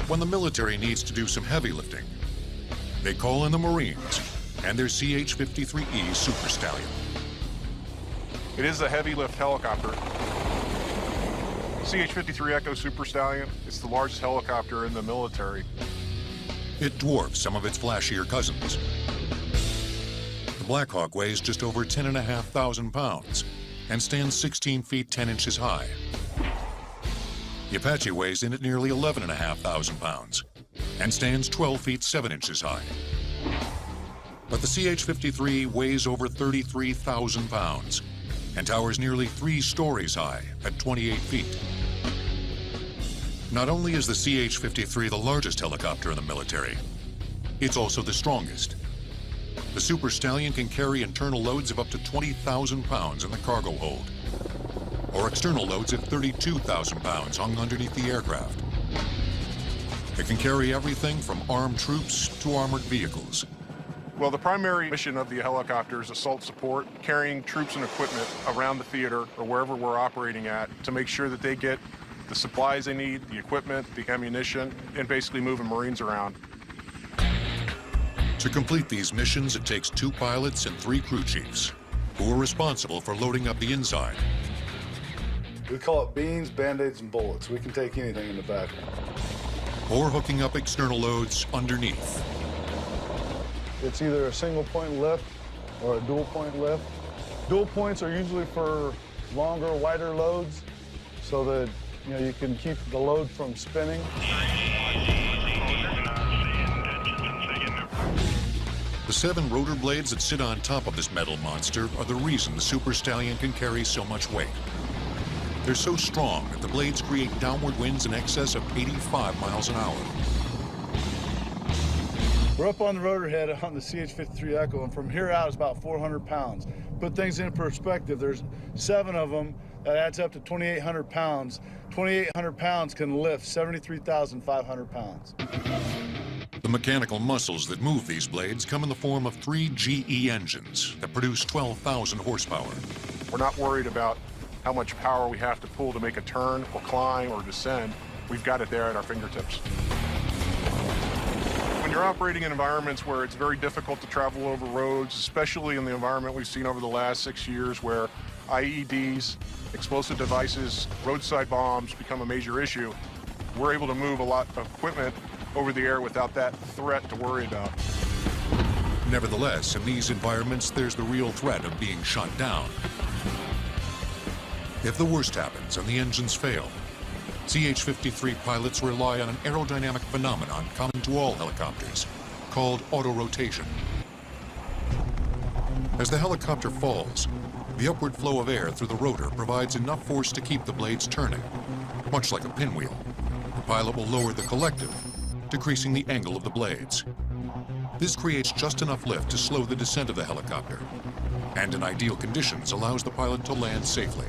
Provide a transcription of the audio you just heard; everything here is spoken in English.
when the military needs to do some heavy lifting, they call in the Marines and their CH-53E Super Stallion. It is a heavy lift helicopter. CH-53 Echo Super Stallion. It's the largest helicopter in the military. It dwarfs some of its flashier cousins. The Black Hawk weighs just over 10,500 pounds and stands 16 feet 10 inches high. The Apache weighs in at nearly 11,500 pounds and stands 12 feet 7 inches high. But the CH-53 weighs over 33,000 pounds and towers nearly 3 stories high at 28 feet. Not only is the CH-53 the largest helicopter in the military, it's also the strongest. The Super Stallion can carry internal loads of up to 20,000 pounds in the cargo hold, or external loads of 32,000 pounds hung underneath the aircraft. It can carry everything from armed troops to armored vehicles. Well, the primary mission of the helicopter is assault support, carrying troops and equipment around the theater or wherever we're operating at to make sure that they get the supplies they need, the equipment, the ammunition, and basically moving Marines around. To complete these missions, it takes 2 pilots and 3 crew chiefs who are responsible for loading up the inside. We call it beans, Band-Aids, and bullets. We can take anything in the back. Or hooking up external loads underneath. It's either a single point lift or a dual point lift. Dual points are usually for longer, wider loads so that you can keep the load from spinning. The 7 rotor blades that sit on top of this metal monster are the reason the Super Stallion can carry so much weight. They're so strong that the blades create downward winds in excess of 85 miles an hour. We're up on the rotor head on the CH-53 Echo, and from here out it's about 400 pounds. Put things in perspective, there's 7 of them. That adds up to 2,800 pounds. 2,800 pounds can lift 73,500 pounds. The mechanical muscles that move these blades come in the form of 3 GE engines that produce 12,000 horsepower. We're not worried about how much power we have to pull to make a turn or climb or descend. We've got it there at our fingertips. When you're operating in environments where it's very difficult to travel over roads, especially in the environment we've seen over the last 6 years where IEDs, explosive devices, roadside bombs become a major issue, we're able to move a lot of equipment over the air without that threat to worry about. Nevertheless, in these environments, there's the real threat of being shot down. If the worst happens and the engines fail, CH-53 pilots rely on an aerodynamic phenomenon common to all helicopters, called autorotation. As the helicopter falls, the upward flow of air through the rotor provides enough force to keep the blades turning. Much like a pinwheel, the pilot will lower the collective, decreasing the angle of the blades. This creates just enough lift to slow the descent of the helicopter, and in ideal conditions allows the pilot to land safely.